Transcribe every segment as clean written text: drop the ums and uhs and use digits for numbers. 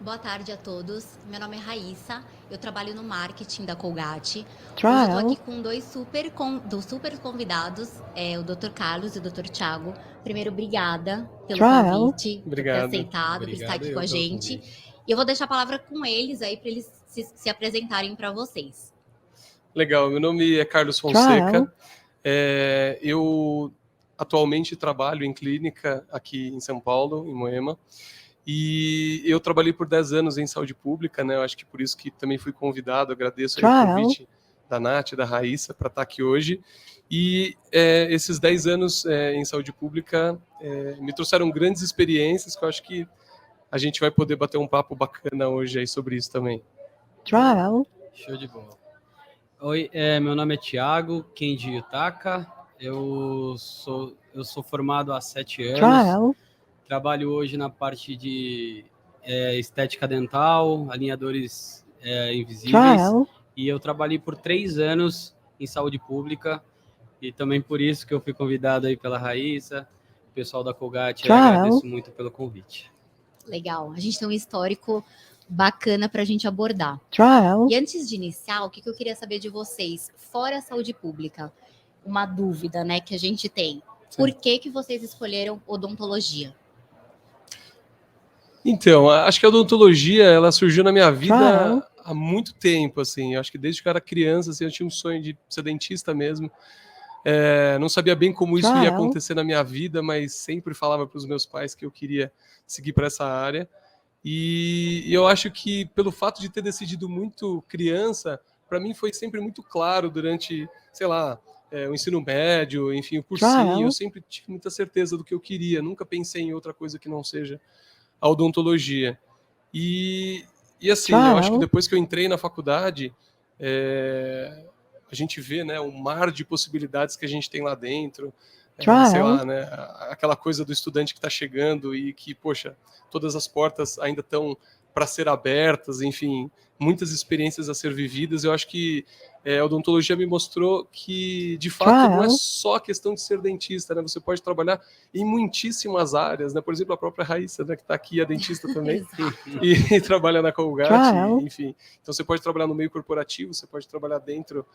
Boa tarde a todos. Meu nome é Raíssa, eu trabalho no marketing da Colgate. Hoje eu Trial. estou aqui com dois super convidados, o Dr. Carlos e o Dr. Thiago. Primeiro, obrigada pelo Trial. convite, por ter Obrigado. aceitado, por estar aqui com a gente. E eu vou deixar a palavra com eles aí para eles se apresentarem para vocês. Legal, meu nome é Carlos Fonseca. Eu atualmente trabalho em clínica aqui em São Paulo, em Moema. E eu trabalhei por 10 anos em saúde pública, né? Eu acho que por isso que também fui convidado. Agradeço aí o convite da Nath, da Raíssa, para estar aqui hoje. E esses 10 anos em saúde pública me trouxeram grandes experiências que eu acho que a gente vai poder bater um papo bacana hoje aí sobre isso também. Trial. Show de bola. Oi, meu nome é Thiago Kenji Yutaka. Eu sou formado há 7 anos. Trial. Trabalho hoje na parte de estética dental, alinhadores invisíveis. Trial. E eu trabalhei por 3 anos em saúde pública. E também por isso que eu fui convidado aí pela Raíssa, o pessoal da Colgate. Eu agradeço muito pelo convite. Legal. A gente tem um histórico bacana para a gente abordar. Trial. E antes de iniciar, o que eu queria saber de vocês, fora a saúde pública, uma dúvida, né, que a gente tem. Sim. Por que vocês escolheram odontologia? Então, acho que a odontologia, ela surgiu na minha vida há muito tempo, assim. Eu acho que desde que eu era criança, assim, eu tinha um sonho de ser dentista mesmo. Não sabia bem como isso ia acontecer na minha vida, mas sempre falava para os meus pais que eu queria seguir para essa área. E eu acho que pelo fato de ter decidido muito criança, para mim foi sempre muito claro durante, sei lá, o ensino médio, enfim, o cursinho. Eu sempre tive muita certeza do que eu queria. Nunca pensei em outra coisa que não seja a odontologia. E assim, eu acho que depois que eu entrei na faculdade, a gente vê, né, um mar de possibilidades que a gente tem lá dentro. Sei lá, né, aquela coisa do estudante que está chegando e que, poxa, todas as portas ainda estão para ser abertas, enfim, muitas experiências a ser vividas. Eu acho que a odontologia me mostrou que, de fato, não é só a questão de ser dentista, né? Você pode trabalhar em muitíssimas áreas, né? Por exemplo, a própria Raíssa, né, que está aqui, é dentista também, e trabalha na Colgate, enfim. Então, você pode trabalhar no meio corporativo, você pode trabalhar dentro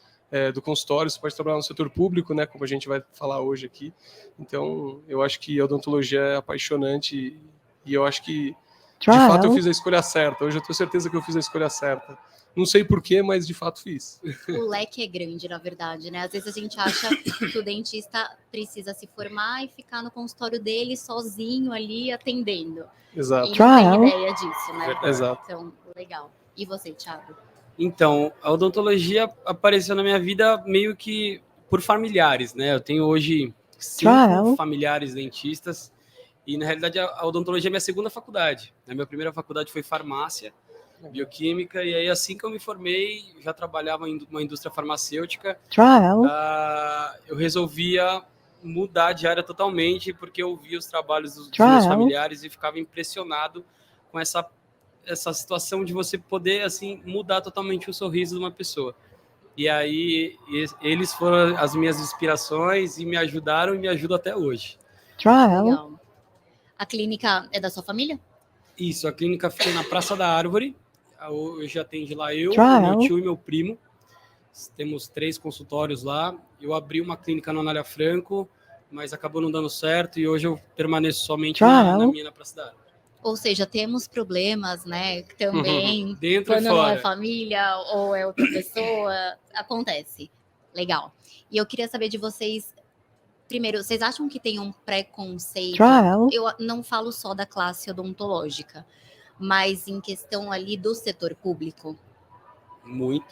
do consultório, você pode trabalhar no setor público, né, como a gente vai falar hoje aqui. Então, eu acho que a odontologia é apaixonante e eu acho que, de fato, eu fiz a escolha certa. Hoje eu tenho certeza que eu fiz a escolha certa. Não sei porquê, mas de fato fiz. O leque é grande, na verdade, né? Às vezes a gente acha que o dentista precisa se formar e ficar no consultório dele sozinho ali atendendo. Exato. E não tem ideia disso, né? Exato. Então, legal. E você, Thiago? Então, a odontologia apareceu na minha vida meio que por familiares, né? Eu tenho hoje 5 familiares dentistas e, na realidade, a odontologia é minha segunda faculdade. A minha primeira faculdade foi farmácia, bioquímica, e aí assim que eu me formei, já trabalhava em uma indústria farmacêutica. Eu resolvia mudar de área totalmente, porque eu via os trabalhos dos meus familiares e ficava impressionado com essa situação de você poder, assim, mudar totalmente o sorriso de uma pessoa. E aí, eles foram as minhas inspirações e me ajudaram e me ajudam até hoje. Legal. A clínica é da sua família? Isso, a clínica fica na Praça da Árvore. Hoje atende lá eu, meu tio e meu primo. Temos 3 consultórios lá. Eu abri uma clínica no Anália Franco, mas acabou não dando certo e hoje eu permaneço somente na Praça da Árvore. Ou seja, temos problemas, né, também, dentro quando e fora. não é família ou é outra pessoa, acontece. Legal. E eu queria saber de vocês, primeiro, vocês acham que tem um preconceito? Eu não falo só da classe odontológica, mas em questão ali do setor público. Muito.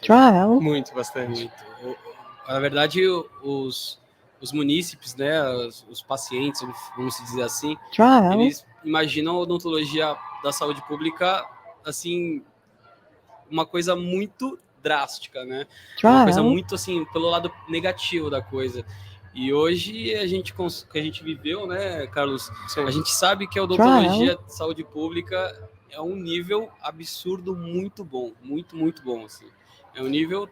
Muito, bastante. Muito. Na verdade, os munícipes, né, os pacientes, vamos dizer assim, eles imaginam a odontologia da saúde pública, assim, uma coisa muito drástica, né? Uma coisa muito, assim, pelo lado negativo da coisa. E hoje a gente viveu, né, Carlos? Sim. A gente sabe que a odontologia de saúde pública é um nível absurdo, muito bom, muito, muito bom, assim. É um nível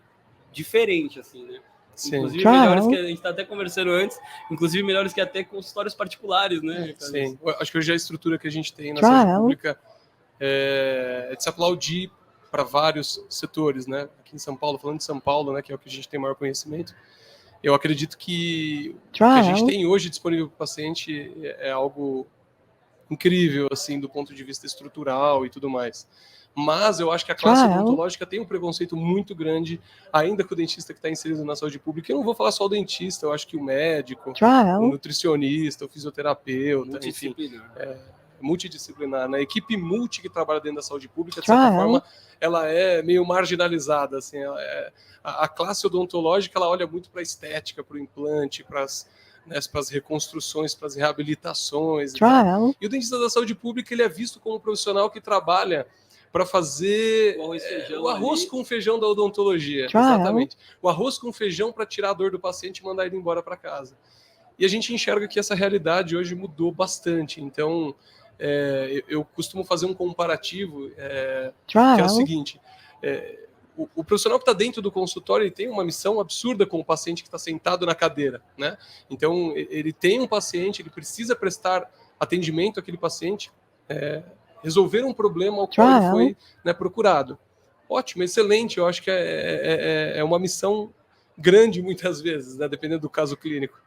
diferente, assim, né? Sim. Inclusive melhores que a gente está até conversando antes, inclusive melhores que até consultórios particulares, né? Sim, eu acho que hoje a estrutura que a gente tem na saúde pública é de se aplaudir para vários setores, né? Aqui em São Paulo, falando de São Paulo, né, que é o que a gente tem maior conhecimento, eu acredito que o que a gente tem hoje disponível para o paciente é algo incrível, assim, do ponto de vista estrutural e tudo mais. Mas eu acho que a classe odontológica tem um preconceito muito grande, ainda com o dentista que está inserido na saúde pública. Eu não vou falar só o dentista, eu acho que o médico, o nutricionista, o fisioterapeuta, enfim, multidisciplinar, né? A equipe multi que trabalha dentro da saúde pública, de certa forma, ela é meio marginalizada, assim, a classe odontológica, ela olha muito para a estética, para o implante, para as reconstruções, para as reabilitações. E o dentista da saúde pública, ele é visto como um profissional que trabalha para fazer o arroz com feijão da odontologia. Exatamente. O arroz com feijão para tirar a dor do paciente e mandar ele embora para casa. E a gente enxerga que essa realidade hoje mudou bastante. Então, eu costumo fazer um comparativo, que é o seguinte: o profissional que está dentro do consultório, ele tem uma missão absurda com o paciente que está sentado na cadeira, né? Então, ele tem um paciente, ele precisa prestar atendimento àquele paciente, resolver um problema ao qual ele foi, né, procurado. Ótimo, excelente. Eu acho que é uma missão grande muitas vezes, né, dependendo do caso clínico.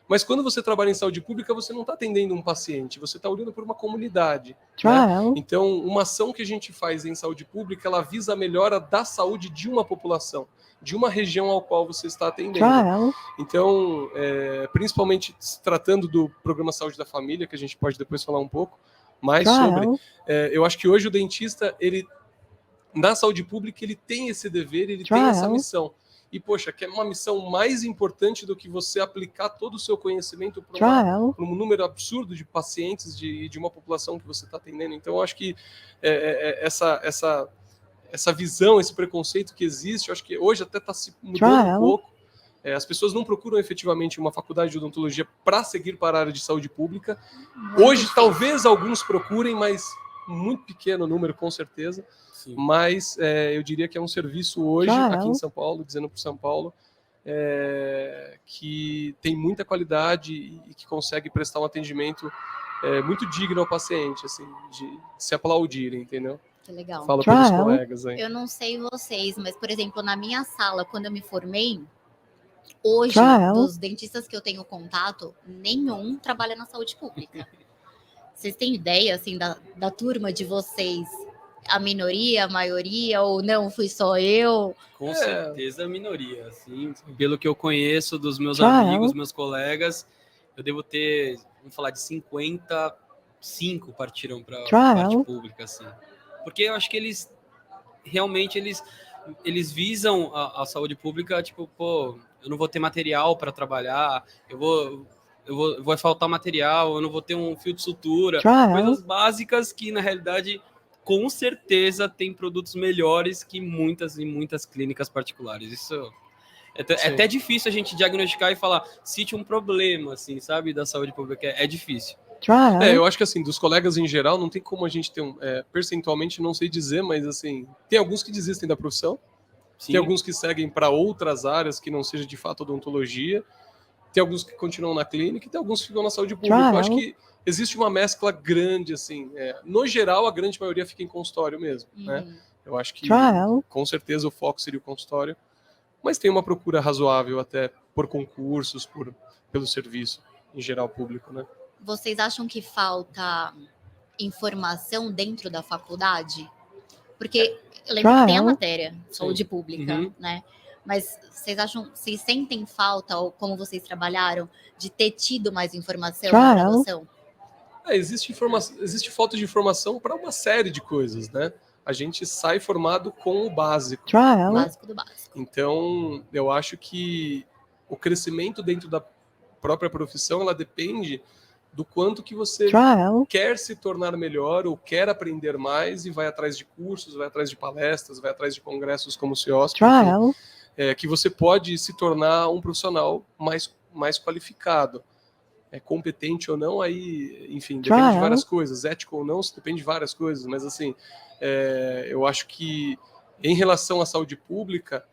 Mas quando você trabalha em saúde pública, você não está atendendo um paciente, você está olhando por uma comunidade. Né? Então, uma ação que a gente faz em saúde pública, ela visa a melhora da saúde de uma população, de uma região ao qual você está atendendo. Então, principalmente se tratando do Programa Saúde da Família, que a gente pode depois falar um pouco mais sobre, eu acho que hoje o dentista, ele, na saúde pública, ele tem esse dever, ele tem essa missão. E, poxa, que é uma missão mais importante do que você aplicar todo o seu conhecimento para um número absurdo de pacientes de uma população que você está atendendo. Então, eu acho que essa visão, esse preconceito que existe, eu acho que hoje até está se mudando um pouco. As pessoas não procuram efetivamente uma faculdade de odontologia para seguir para a área de saúde pública. Hoje, talvez alguns procurem, mas muito pequeno número, com certeza. Sim. Mas eu diria que é um serviço hoje, aqui em São Paulo, dizendo para São Paulo, que tem muita qualidade e que consegue prestar um atendimento muito digno ao paciente, assim, de se aplaudir, entendeu? Que legal. Fala para os colegas aí. Eu não sei vocês, mas, por exemplo, na minha sala, quando eu me formei, hoje, dos dentistas que eu tenho contato, nenhum trabalha na saúde pública. Vocês têm ideia, assim, da turma de vocês? A minoria, a maioria, ou não, fui só eu? Com certeza a minoria, assim, pelo que eu conheço dos meus amigos, meus colegas, eu devo ter, vamos falar de 55 partiram para a parte pública, assim. Porque eu acho que eles realmente eles visam a saúde pública, tipo, pô, eu não vou ter material para trabalhar, vai faltar material, eu não vou ter um fio de sutura, coisas básicas que na realidade com certeza tem produtos melhores que muitas e muitas clínicas particulares. Isso é até difícil a gente diagnosticar e falar, cite um problema, assim, sabe, da saúde pública. É difícil. Eu acho que, assim, dos colegas em geral, não tem como a gente ter percentualmente, não sei dizer, mas, assim, tem alguns que desistem da profissão, tem alguns que seguem para outras áreas que não seja, de fato, odontologia, tem alguns que continuam na clínica e tem alguns que ficam na saúde pública. Eu acho que existe uma mescla grande, assim. No geral, a grande maioria fica em consultório mesmo, né? Eu acho que, com certeza, o foco seria o consultório. Mas tem uma procura razoável até por concursos, pelo serviço, em geral, público, né? Vocês acham que falta informação dentro da faculdade? Porque eu lembro que tem a matéria, saúde pública, né? Mas vocês sentem falta, ou como vocês trabalharam, de ter tido mais informação na graduação? Existe falta de informação para uma série de coisas, né? A gente sai formado com o básico. O básico do básico. Então, eu acho que o crescimento dentro da própria profissão, ela depende do quanto que você quer se tornar melhor ou quer aprender mais e vai atrás de cursos, vai atrás de palestras, vai atrás de congressos como o CIOSP, que você pode se tornar um profissional mais qualificado. Competente ou não, aí, enfim, depende de várias coisas. Ético ou não, depende de várias coisas. Mas, assim, eu acho que, em relação à saúde pública,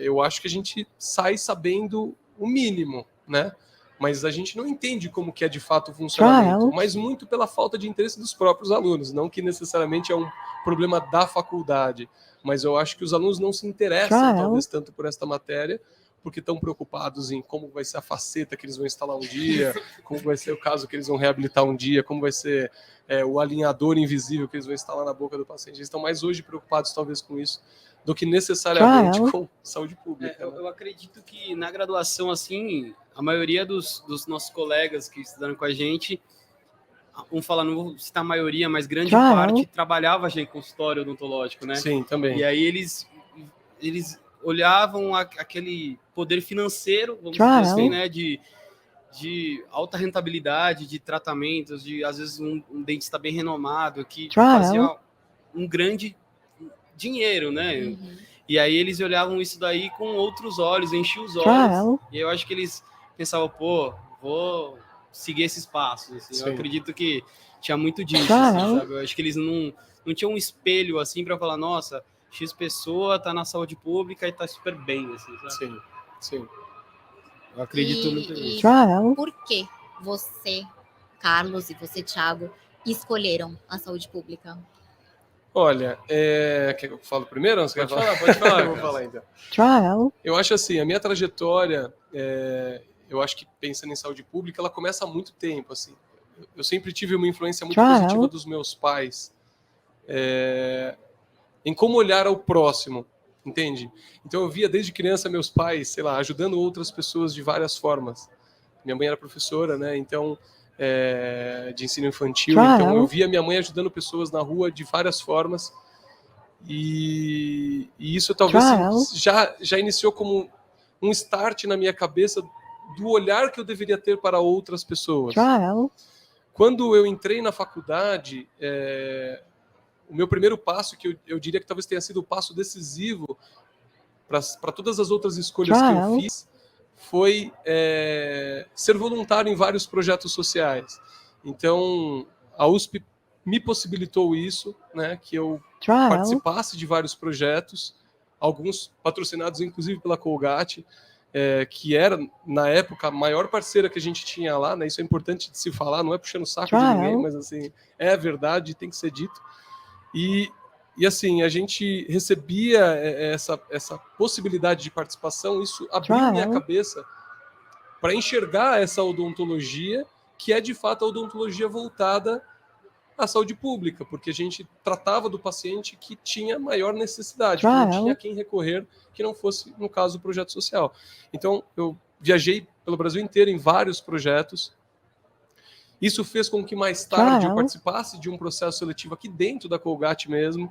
eu acho que a gente sai sabendo o mínimo, né? mas a gente não entende como que é de fato o funcionamento, mas muito pela falta de interesse dos próprios alunos, não que necessariamente é um problema da faculdade, mas eu acho que os alunos não se interessam talvez tanto por esta matéria, porque estão preocupados em como vai ser a faceta que eles vão instalar um dia, como vai ser o caso que eles vão reabilitar um dia, como vai ser o alinhador invisível que eles vão instalar na boca do paciente. Eles estão mais hoje preocupados talvez com isso do que necessariamente com saúde pública. Eu acredito que na graduação, assim, a maioria dos nossos colegas que estudaram com a gente, vamos falar, não vou citar a maioria, mas grande parte trabalhava já em consultório odontológico, né? Sim, também. E aí eles olhavam aquele poder financeiro, vamos dizer assim, né, de alta rentabilidade, de tratamentos, de às vezes um dentista bem renomado que fazia um grande dinheiro, né? Uhum. E aí eles olhavam isso daí com outros olhos, enchiam os olhos. E eu acho que eles pensavam, pô, vou seguir esses passos. Assim. Eu acredito que tinha muito disso, assim, sabe? Eu acho que eles não tinham um espelho assim para falar, nossa, X pessoa tá na saúde pública e tá super bem, assim, sabe? Sim, sim. Eu acredito muito nisso. Por que você, Carlos, e você, Thiago, escolheram a saúde pública? Olha, quer que eu falo primeiro? Ou você pode falar? Pode falar. Eu vou falar então. Eu acho assim, a minha trajetória, eu acho que pensando em saúde pública, ela começa há muito tempo, assim. Eu sempre tive uma influência muito positiva dos meus pais em como olhar ao próximo, entende? Então eu via desde criança meus pais, sei lá, ajudando outras pessoas de várias formas. Minha mãe era professora, né? Então de ensino infantil, então eu via minha mãe ajudando pessoas na rua de várias formas e isso talvez já iniciou como um start na minha cabeça do olhar que eu deveria ter para outras pessoas. Quando eu entrei na faculdade, o meu primeiro passo, que eu diria que talvez tenha sido o passo decisivo para todas as outras escolhas que eu fiz, foi ser voluntário em vários projetos sociais. Então, a USP me possibilitou isso, né, que eu participasse de vários projetos, alguns patrocinados inclusive pela Colgate, que era, na época, a maior parceira que a gente tinha lá, né, isso é importante de se falar, não é puxando o saco de ninguém, mas assim, é verdade, tem que ser dito. E assim, a gente recebia essa possibilidade de participação, isso abriu minha cabeça para enxergar essa odontologia, que é de fato a odontologia voltada à saúde pública, porque a gente tratava do paciente que tinha maior necessidade, que não tinha a quem recorrer, que não fosse, no caso, o projeto social. Então, eu viajei pelo Brasil inteiro em vários projetos. Isso fez com que mais tarde eu participasse de um processo seletivo aqui dentro da Colgate mesmo,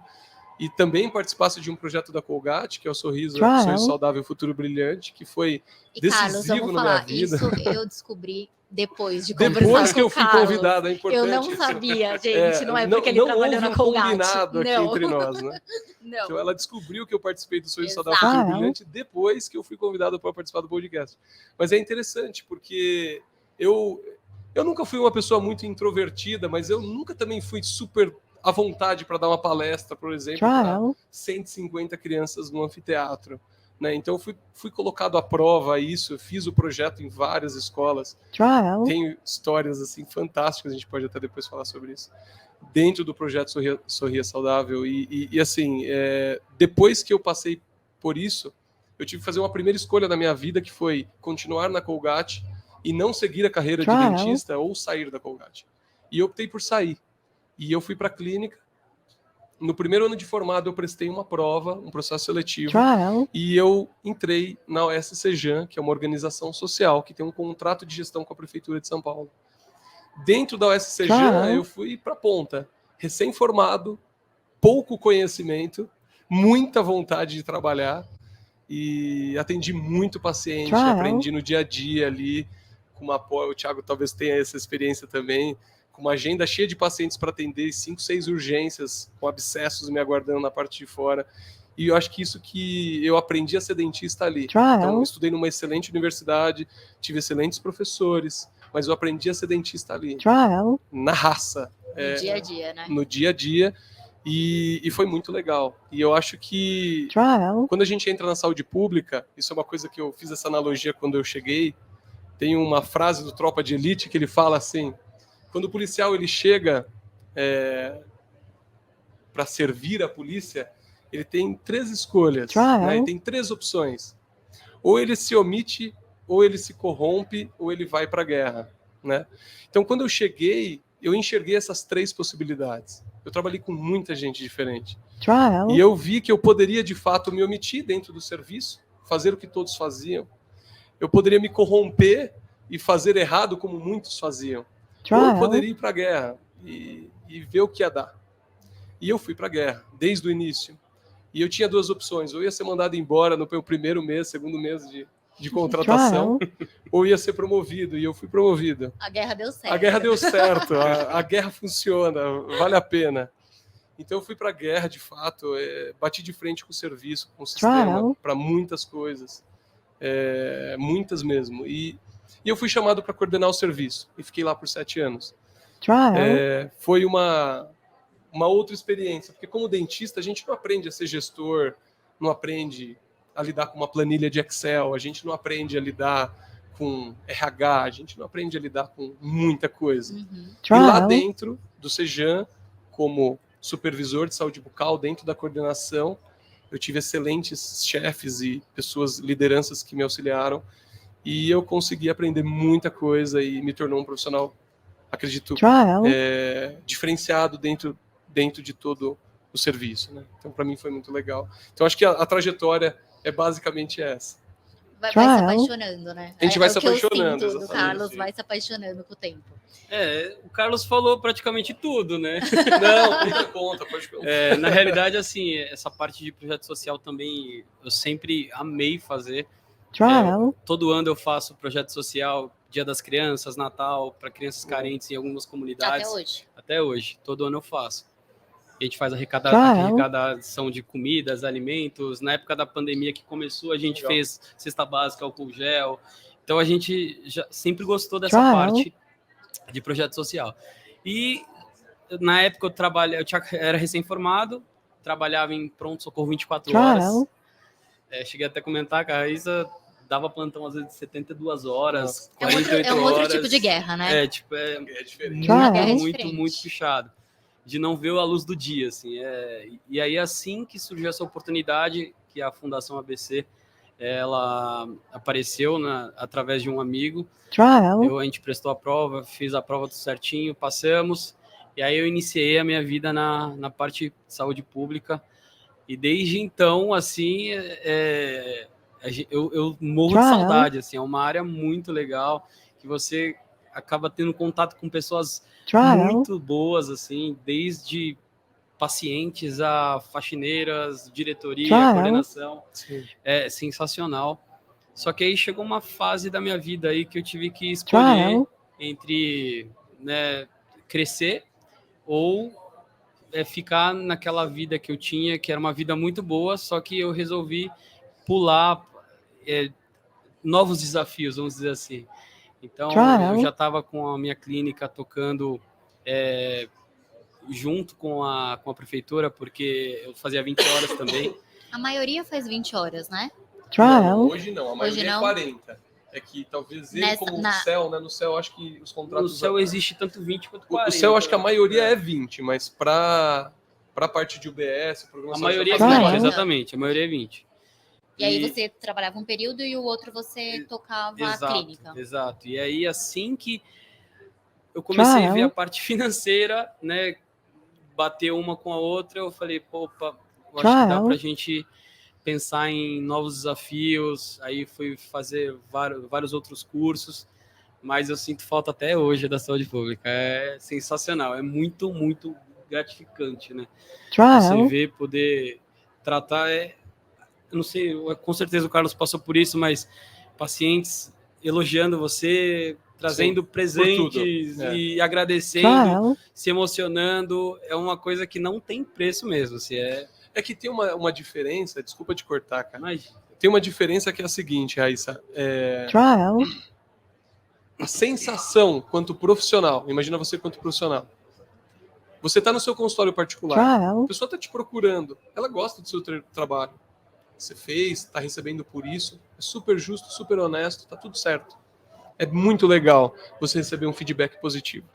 e também participasse de um projeto da Colgate, que é o Sorriso Saudável Futuro Brilhante, que foi decisivo na minha vida. Isso eu descobri depois de conversar depois que eu com fui Carlos. convidado, é importante. Eu não sabia, gente, não é porque ele trabalhou na Colgate. Combinado aqui entre nós, né? Não. Então ela descobriu que eu participei do Sorriso Saudável Futuro Brilhante depois que eu fui convidado para participar do podcast. Mas é interessante, porque eu nunca fui uma pessoa muito introvertida, mas eu nunca também fui super à vontade para dar uma palestra, por exemplo, para 150 crianças no anfiteatro. Né? Então, eu fui colocado à prova isso, fiz o projeto em várias escolas. Tenho histórias assim, fantásticas, a gente pode até depois falar sobre isso, dentro do projeto Sorria Saudável. E assim, depois que eu passei por isso, eu tive que fazer uma primeira escolha na minha vida, que foi continuar na Colgate e não seguir a carreira de dentista ou sair da Colgate. E eu optei por sair. E eu fui para a clínica. No primeiro ano de formado, eu prestei uma prova, um processo seletivo, e eu entrei na OSCJAN, que é uma organização social que tem um contrato de gestão com a Prefeitura de São Paulo. Dentro da OSCJAN, eu fui para a ponta, recém-formado, pouco conhecimento, muita vontade de trabalhar, e atendi muito paciente, aprendi no dia a dia ali, com uma o Thiago talvez tenha essa experiência também, com uma agenda cheia de pacientes para atender, 5, 6 urgências, com abscessos me aguardando na parte de fora. E eu acho que isso que eu aprendi a ser dentista ali. Então, eu estudei numa excelente universidade, tive excelentes professores, mas eu aprendi a ser dentista ali. Na raça. No dia a dia, né? No dia a dia. E foi muito legal. E eu acho que quando a gente entra na saúde pública, isso é uma coisa que eu fiz essa analogia quando eu cheguei, Tem uma frase do Tropa de Elite que ele fala assim, quando o policial ele chega para servir a polícia, ele tem 3 escolhas, né? Ele tem 3 opções. Ou ele se omite, ou ele se corrompe, ou ele vai para a guerra, né? Então, quando eu cheguei, eu enxerguei essas 3 possibilidades. Eu trabalhei com muita gente diferente. E eu vi que eu poderia, de fato, me omitir dentro do serviço, fazer o que todos faziam. Eu poderia me corromper e fazer errado como muitos faziam. Ou eu poderia ir para a guerra e ver o que ia dar. E eu fui para a guerra, desde o início. E eu tinha 2 opções. Ou ia ser mandado embora no meu primeiro mês, segundo mês de contratação, ou ia ser promovido. E eu fui promovido. A guerra deu certo. A guerra deu certo. A guerra funciona, vale a pena. Então eu fui para a guerra, de fato. Bati de frente com o serviço, com o sistema, para muitas coisas. Muitas mesmo. E eu fui chamado para coordenar o serviço. E fiquei lá por 7 anos. Foi uma outra experiência, porque como dentista a gente não aprende a ser gestor, não aprende a lidar com uma planilha de Excel, a gente não aprende a lidar com RH, a gente não aprende a lidar com muita coisa. E lá dentro do Sejan, como supervisor de saúde bucal, dentro da coordenação, eu tive excelentes chefes e pessoas, lideranças que me auxiliaram, e eu consegui aprender muita coisa e me tornou um profissional, acredito, diferenciado dentro de todo o serviço, né? Então, para mim foi muito legal. Então, acho que a trajetória é basicamente essa. Vai se apaixonando, né? A gente vai se apaixonando. O Carlos vai se apaixonando com o tempo. O Carlos falou praticamente tudo, né? Não, conta, pode contar. Na realidade, assim, essa parte de projeto social também eu sempre amei fazer. Todo ano eu faço projeto social, Dia das Crianças, Natal, para crianças carentes em algumas comunidades. Até hoje? Até hoje. Todo ano eu faço. A gente faz arrecadação de comidas, alimentos. Na época da pandemia que começou, a gente fez cesta básica, álcool gel. Então, a gente já sempre gostou dessa parte de projeto social. E, na época, eu era recém-formado, trabalhava em pronto-socorro 24 horas. Cheguei até a comentar que a Raíssa dava plantão, às vezes, de 72 horas, 48 horas. É um outro tipo de guerra, né? É diferente. Muito puxado. De não ver a luz do dia, assim. E aí, assim que surgiu essa oportunidade, que a Fundação ABC, ela apareceu através de um amigo. A gente prestou a prova, fiz a prova tudo certinho, passamos. E aí eu iniciei a minha vida na parte de saúde pública. E desde então, assim, eu morro de saudade, assim. É uma área muito legal, que você acaba tendo contato com pessoas muito boas, assim, desde pacientes a faxineiras, diretoria, coordenação. Sim. É sensacional. Só que aí chegou uma fase da minha vida aí que eu tive que escolher entre, né, crescer ou ficar naquela vida que eu tinha, que era uma vida muito boa, só que eu resolvi pular novos desafios, vamos dizer assim. Então, eu já estava com a minha clínica tocando junto com a prefeitura, porque eu fazia 20 horas também. A maioria faz 20 horas, né? Não, hoje não, a maioria é 40. É que talvez no céu, né? No céu, acho que os contratos... No céu existe tanto 20 quanto 40. O céu, acho que a maioria é 20, mas para a parte de UBS, programação... A maioria é 20, exatamente, a maioria é 20. E aí você trabalhava um período e o outro você tocava a clínica. Exato. E aí, assim que eu comecei a ver a parte financeira, né, bater uma com a outra, eu falei, opa, acho que dá pra gente pensar em novos desafios. Aí fui fazer vários outros cursos, mas eu sinto falta até hoje da saúde pública. É sensacional, é muito, muito gratificante, né? Você ver, poder tratar... Eu não sei, com certeza o Carlos passou por isso, mas pacientes elogiando você, trazendo presentes e agradecendo, se emocionando, é uma coisa que não tem preço mesmo. Assim, É que tem uma diferença, desculpa te cortar, cara. Mas tem uma diferença que é a seguinte, Raíssa. A sensação quanto profissional, imagina você quanto profissional. Você está no seu consultório particular, a pessoa está te procurando, ela gosta do seu trabalho. Você fez, está recebendo por isso, é super justo, super honesto, está tudo certo. É muito legal você receber um feedback positivo.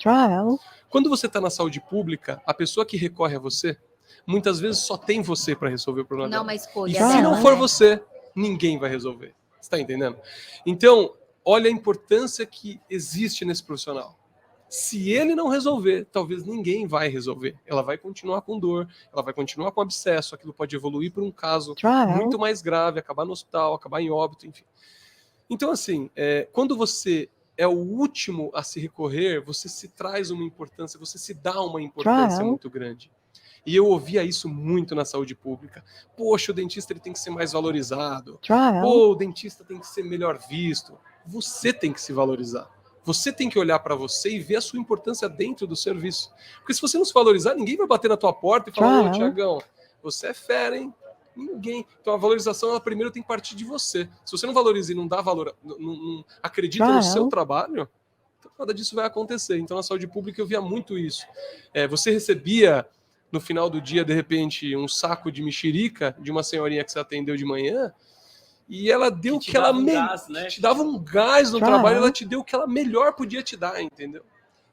Quando você está na saúde pública, a pessoa que recorre a você, muitas vezes só tem você para resolver o problema dela. Não, uma escolha. E se não for você, ninguém vai resolver. Você está entendendo? Então, olha a importância que existe nesse profissional. Se ele não resolver, talvez ninguém vai resolver. Ela vai continuar com dor, ela vai continuar com abscesso, aquilo pode evoluir para um caso muito mais grave, acabar no hospital, acabar em óbito, enfim. Então, assim, quando você é o último a se recorrer, você se traz uma importância, você se dá uma importância muito grande. E eu ouvia isso muito na saúde pública. Poxa, o dentista ele tem que ser mais valorizado. Pô, o dentista tem que ser melhor visto. Você tem que se valorizar. Você tem que olhar para você e ver a sua importância dentro do serviço. Porque se você não se valorizar, ninguém vai bater na tua porta e falar, ô, Tiagão, você é fera, hein? Ninguém. Então a valorização, ela primeiro tem que partir de você. Se você não valoriza e não dá valor, não acredita no seu trabalho, então nada disso vai acontecer. Então na saúde pública eu via muito isso. Você recebia no final do dia, de repente, um saco de mexerica de uma senhorinha que você atendeu de manhã, e ela deu o que ela te dava um gás no trabalho, ela te deu o que ela melhor podia te dar, entendeu?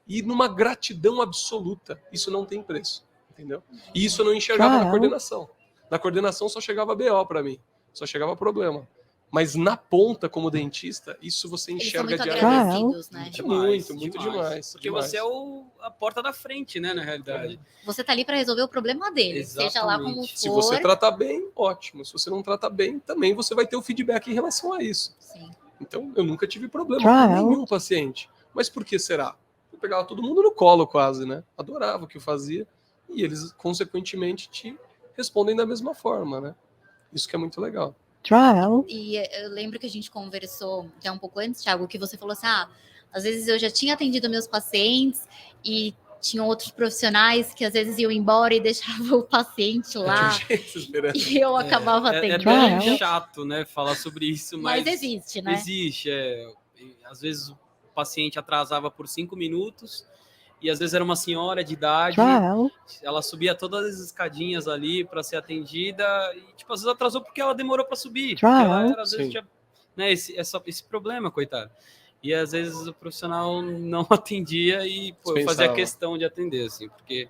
E numa gratidão absoluta. Isso não tem preço, entendeu? E isso eu não enxergava na coordenação. Na coordenação só chegava BO para mim, só chegava problema. Mas na ponta, como dentista, isso você enxerga diariamente. Né? Muito demais. Porque você é a porta da frente, né, na realidade. Você tá ali para resolver o problema dele, Exatamente. Seja lá como for. Se você tratar bem, ótimo. Se você não tratar bem, também você vai ter o feedback em relação a isso. Sim. Então, eu nunca tive problema com nenhum paciente. Mas por que será? Eu pegava todo mundo no colo quase, né? Adorava o que eu fazia. E eles, consequentemente, te respondem da mesma forma, né? Isso que é muito legal. E eu lembro que a gente conversou até um pouco antes, Thiago, que você falou assim, às vezes eu já tinha atendido meus pacientes e tinham outros profissionais que às vezes iam embora e deixavam o paciente lá e eu acabava atendendo. É bem chato, né, falar sobre isso, mas existe, né? Existe, às vezes o paciente atrasava por 5 minutos e às vezes era uma senhora de idade, ela subia todas as escadinhas ali para ser atendida e, tipo, às vezes atrasou porque ela demorou para subir. Ela às vezes tinha, né, esse problema, coitado. E às vezes o profissional não atendia e eu fazia questão de atender, assim, porque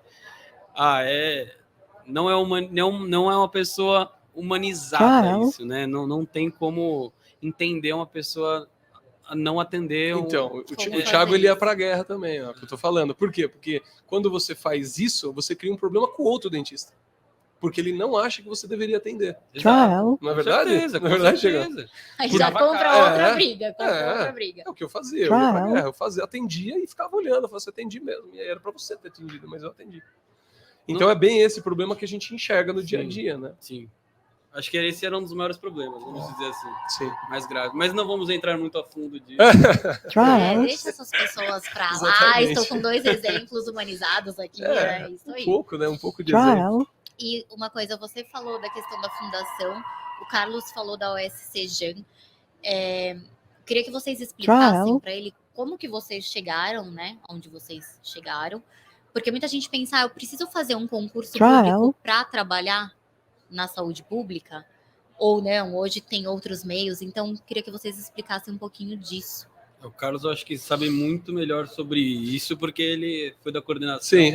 não é uma pessoa humanizada isso, né? Não tem como entender uma pessoa não atender. Então, o Thiago ele ia para a guerra também, ó, que eu tô falando. Por quê? Porque quando você faz isso, você cria um problema com o outro dentista. Porque ele não acha que você deveria atender. Exato. Não é verdade? Certeza, não é verdade, Thiago? Aí já compra outra briga. É o que eu fazia. Eu ia pra guerra, atendia e ficava olhando. Eu falava, você atendi mesmo. E aí era para você ter atendido, mas eu atendi. Então é bem esse problema que a gente enxerga no dia a dia, né? Sim. Acho que esse era um dos maiores problemas, vamos dizer assim. Sim. Mais grave. Mas não vamos entrar muito a fundo disso. Deixa essas pessoas pra lá. Estou com 2 exemplos humanizados aqui. Isso aí. Um pouco de exemplo. E uma coisa, você falou da questão da fundação, o Carlos falou da OSC Jean. Queria que vocês explicassem para ele como que vocês chegaram, né? Onde vocês chegaram. Porque muita gente pensa, eu preciso fazer um concurso público para trabalhar na saúde pública, ou não, hoje tem outros meios, então queria que vocês explicassem um pouquinho disso. O Carlos, eu acho que sabe muito melhor sobre isso, porque ele foi da coordenação. Sim,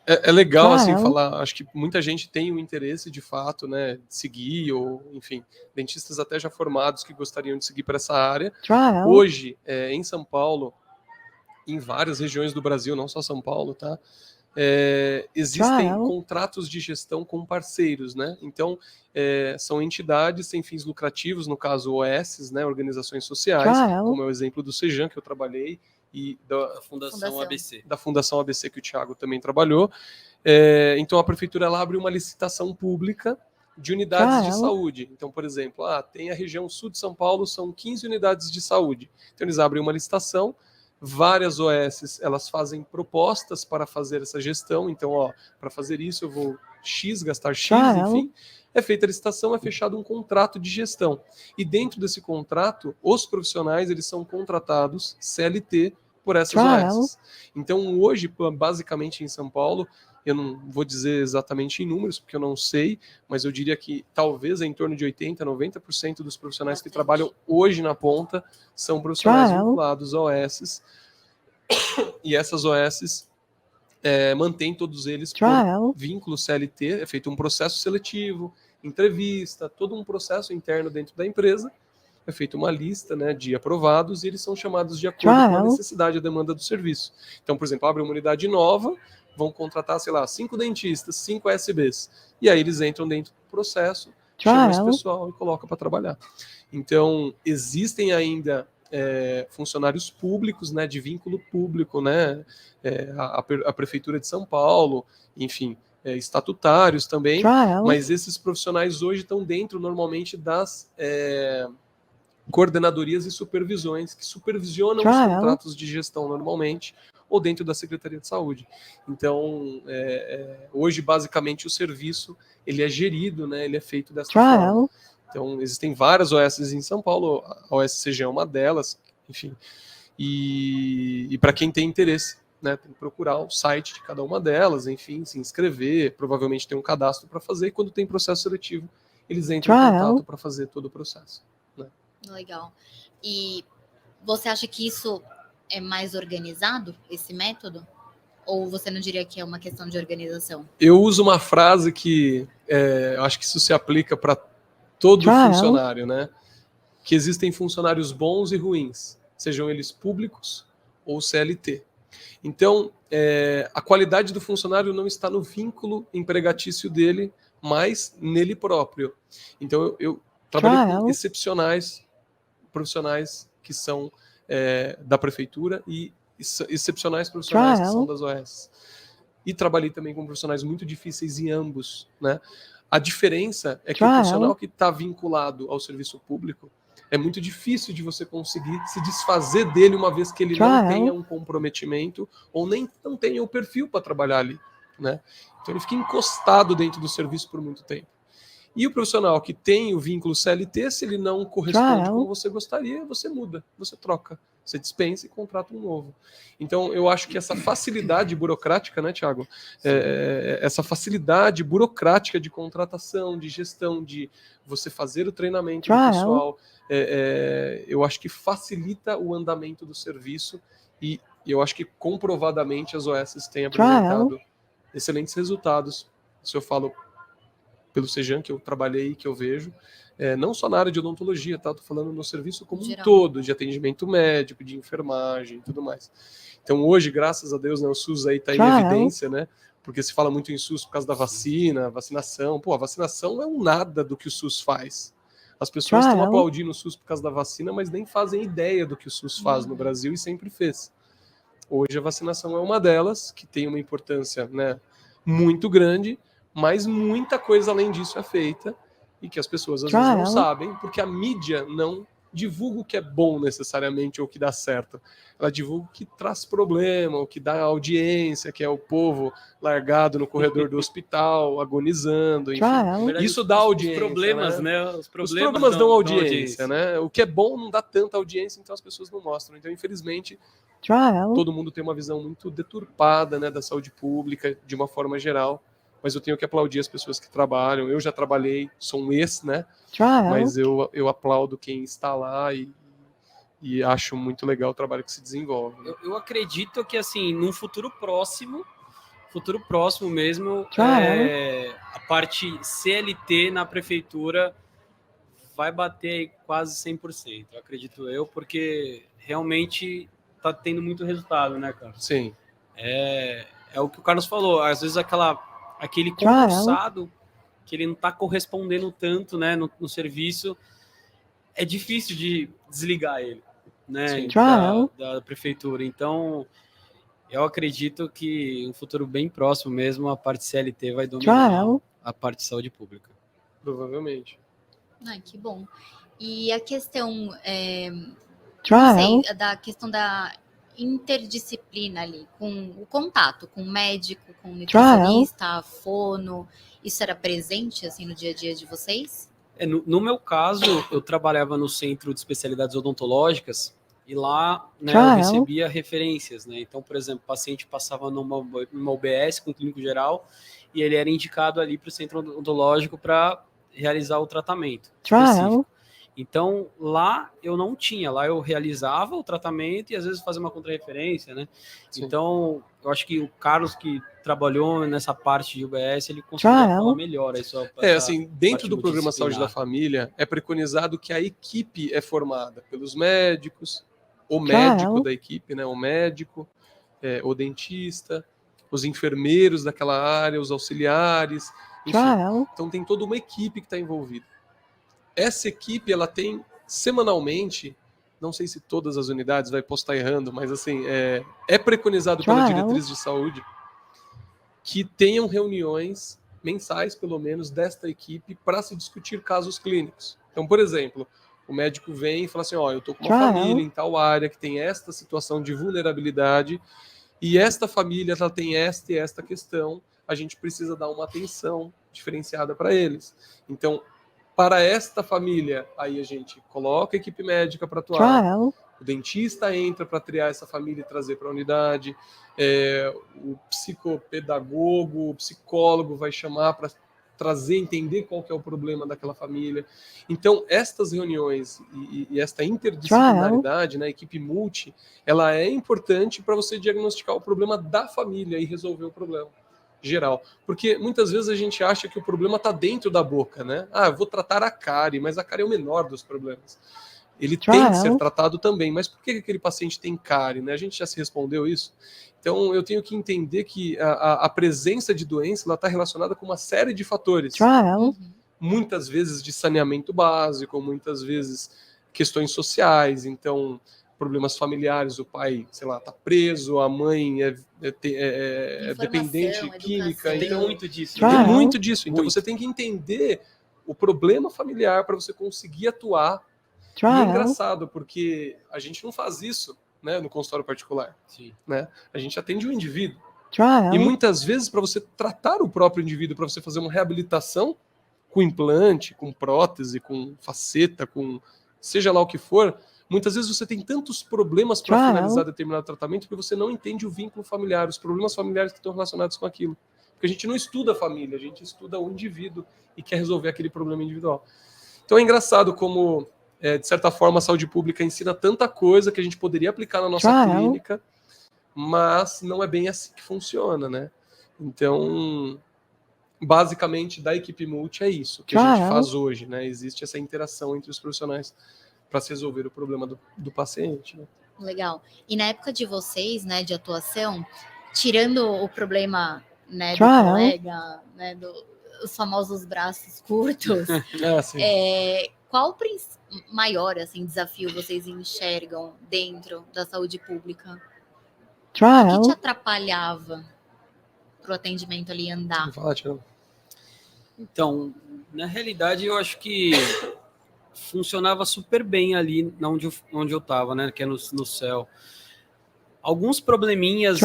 é legal assim falar, acho que muita gente tem o interesse de fato, né, de seguir, ou enfim, dentistas até já formados que gostariam de seguir para essa área. Hoje, em São Paulo, em várias regiões do Brasil, não só São Paulo, tá? Existem contratos de gestão com parceiros, né? Então, são entidades sem fins lucrativos, no caso OS, né? Organizações sociais, como é o exemplo do Sejan, que eu trabalhei, e da Fundação ABC. Da Fundação ABC, que o Thiago também trabalhou. Então, a prefeitura ela abre uma licitação pública de unidades de saúde. Então, por exemplo, tem a região sul de São Paulo, são 15 unidades de saúde. Então, eles abrem uma licitação. Várias OS, elas fazem propostas para fazer essa gestão. Então, para fazer isso eu vou gastar X, enfim. É feita a licitação, é fechado um contrato de gestão. E dentro desse contrato, os profissionais, eles são contratados CLT por essas OSs. Então, hoje, basicamente em São Paulo, eu não vou dizer exatamente em números, porque eu não sei, mas eu diria que talvez em torno de 80%, 90% dos profissionais que trabalham hoje na ponta são profissionais vinculados a OSs, e essas OSs mantêm todos eles por vínculo CLT, é feito um processo seletivo, entrevista, todo um processo interno dentro da empresa, é feita uma lista, né, de aprovados e eles são chamados de acordo com a necessidade e a demanda do serviço. Então, por exemplo, abre uma unidade nova, vão contratar, sei lá, 5 dentistas, 5 ASBs, e aí eles entram dentro do processo, chamam esse pessoal e colocam para trabalhar. Então, existem ainda funcionários públicos, né, de vínculo público, né, a Prefeitura de São Paulo, enfim, estatutários também, mas esses profissionais hoje estão dentro, normalmente, das coordenadorias e supervisões que supervisionam os contratos de gestão normalmente, ou dentro da Secretaria de Saúde. Então, hoje, basicamente, o serviço ele é gerido, né, ele é feito dessa forma. Então, existem várias OSs em São Paulo, a OSCG é uma delas, enfim. E para quem tem interesse, né, tem que procurar o site de cada uma delas, enfim, se inscrever, provavelmente tem um cadastro para fazer, e quando tem processo seletivo, eles entram em contato para fazer todo o processo. Né? Legal. E você acha que isso é mais organizado, esse método? Ou você não diria que é uma questão de organização? Eu uso uma frase que acho que isso se aplica para todo funcionário, né? Que existem funcionários bons e ruins, sejam eles públicos ou CLT. Então, a qualidade do funcionário não está no vínculo empregatício dele, mas nele próprio. Então, eu trabalhei com excepcionais profissionais que são da prefeitura e excepcionais profissionais que são das OS. E trabalhei também com profissionais muito difíceis em ambos, né? A diferença é que o profissional que está vinculado ao serviço público é muito difícil de você conseguir se desfazer dele uma vez que ele não tenha um comprometimento ou nem não tenha o perfil para trabalhar ali, né? Então ele fica encostado dentro do serviço por muito tempo. E o profissional que tem o vínculo CLT, se ele não corresponde como você gostaria, você muda, você troca, você dispensa e contrata um novo. Então, eu acho que essa facilidade burocrática, né, Thiago? Essa facilidade burocrática de contratação, de gestão, de você fazer o treinamento do pessoal, eu acho que facilita o andamento do serviço e eu acho que comprovadamente as OSs têm apresentado excelentes resultados. Isso eu falo pelo Sejan, que eu trabalhei, que eu vejo, não só na área de odontologia, tá? Estou falando no serviço como um todo, de atendimento médico, de enfermagem e tudo mais. Então hoje, graças a Deus, né, o SUS aí está em evidência, né? Porque se fala muito em SUS por causa da vacina, vacinação. Pô, a vacinação é um nada do que o SUS faz. As pessoas estão aplaudindo o SUS por causa da vacina, mas nem fazem ideia do que o SUS faz no Brasil e sempre fez. Hoje a vacinação é uma delas, que tem uma importância, né, muito grande, mas muita coisa além disso é feita e que as pessoas às vezes não sabem, porque a mídia não divulga o que é bom necessariamente ou o que dá certo. Ela divulga o que traz problema, o que dá audiência, que é o povo largado no corredor do hospital, agonizando, enfim. Verdade, isso dá audiência. Os problemas, né? Os problemas dão audiência, né? O que é bom não dá tanta audiência, então as pessoas não mostram. Então, infelizmente, todo mundo tem uma visão muito deturpada, né, da saúde pública, de uma forma geral. Mas eu tenho que aplaudir as pessoas que trabalham. Eu já trabalhei, sou um ex, né? Mas eu aplaudo quem está lá e acho muito legal o trabalho que se desenvolve. Eu acredito que, assim, num futuro próximo mesmo, a parte CLT na prefeitura vai bater quase 100%, acredito eu, porque realmente está tendo muito resultado, né, cara? Sim. É o que o Carlos falou, às vezes aquele concursado que ele não está correspondendo tanto, né, no serviço, é difícil de desligar ele, né, da prefeitura. Então, eu acredito que um futuro bem próximo mesmo, a parte CLT vai dominar a parte de saúde pública. Provavelmente. Ai, que bom. E a questão, não sei, da questão da interdisciplina ali, com o contato com o médico, com o nutricionista, fono, isso era presente assim no dia a dia de vocês? No meu caso, eu trabalhava no Centro de Especialidades Odontológicas E lá, né, eu recebia referências, né? Então, por exemplo, o paciente passava numa UBS com o clínico geral e ele era indicado ali para o centro odontológico para realizar o tratamento específico. Então, lá eu não tinha, lá eu realizava o tratamento e às vezes fazia uma contrarreferência, né? Sim. Então, eu acho que o Carlos, que trabalhou nessa parte de UBS, ele conseguiu falar melhor. Assim, dentro do programa Saúde da Família, é preconizado que a equipe é formada pelos médicos, o médico da equipe, né? O médico, o dentista, os enfermeiros daquela área, os auxiliares, enfim. Então, tem toda uma equipe que está envolvida. Essa equipe, ela tem semanalmente, não sei se todas as unidades, posso estar errando, mas assim, é preconizado pela diretriz de saúde que tenham reuniões mensais, pelo menos, desta equipe para se discutir casos clínicos. Então, por exemplo, o médico vem e fala assim, eu estou com uma família em tal área que tem esta situação de vulnerabilidade e esta família ela tem esta e esta questão, a gente precisa dar uma atenção diferenciada para eles. Então, para esta família, aí a gente coloca a equipe médica para atuar, o dentista entra para triar essa família e trazer para a unidade, o psicopedagogo, o psicólogo vai chamar para trazer, entender qual que é o problema daquela família. Então, estas reuniões e esta interdisciplinaridade, né, a equipe multi, ela é importante para você diagnosticar o problema da família e resolver o problema geral. Porque muitas vezes a gente acha que o problema está dentro da boca, né? Eu vou tratar a cárie, mas a cárie é o menor dos problemas. Ele tem que ser tratado também, mas por que aquele paciente tem cárie, né? A gente já se respondeu isso. Então, eu tenho que entender que a presença de doença está relacionada com uma série de fatores. Muitas vezes de saneamento básico, muitas vezes questões sociais, então problemas familiares, o pai, sei lá, tá preso, a mãe é dependente química. Então, tem muito disso. Tem muito disso. Então, você tem que entender o problema familiar para você conseguir atuar. E é engraçado, porque a gente não faz isso, né, no consultório particular. Sim. Né? A gente atende o indivíduo. E muitas vezes, para você tratar o próprio indivíduo, para você fazer uma reabilitação com implante, com prótese, com faceta, com seja lá o que for, muitas vezes você tem tantos problemas para finalizar determinado tratamento que você não entende o vínculo familiar, os problemas familiares que estão relacionados com aquilo. Porque a gente não estuda a família, a gente estuda o indivíduo e quer resolver aquele problema individual. Então é engraçado como, de certa forma, a saúde pública ensina tanta coisa que a gente poderia aplicar na nossa clínica, mas não é bem assim que funciona, né? Então, basicamente, da equipe multi é isso que a gente faz hoje, né? Existe essa interação entre os profissionais para se resolver o problema do paciente. Né? Legal. E na época de vocês, né, de atuação, tirando o problema, né, do colega, né, os famosos braços curtos, qual o maior assim, desafio vocês enxergam dentro da saúde pública? O que te atrapalhava para o atendimento ali andar? Então, na realidade, eu acho que funcionava super bem ali onde eu estava, né? Que é no céu. Alguns probleminhas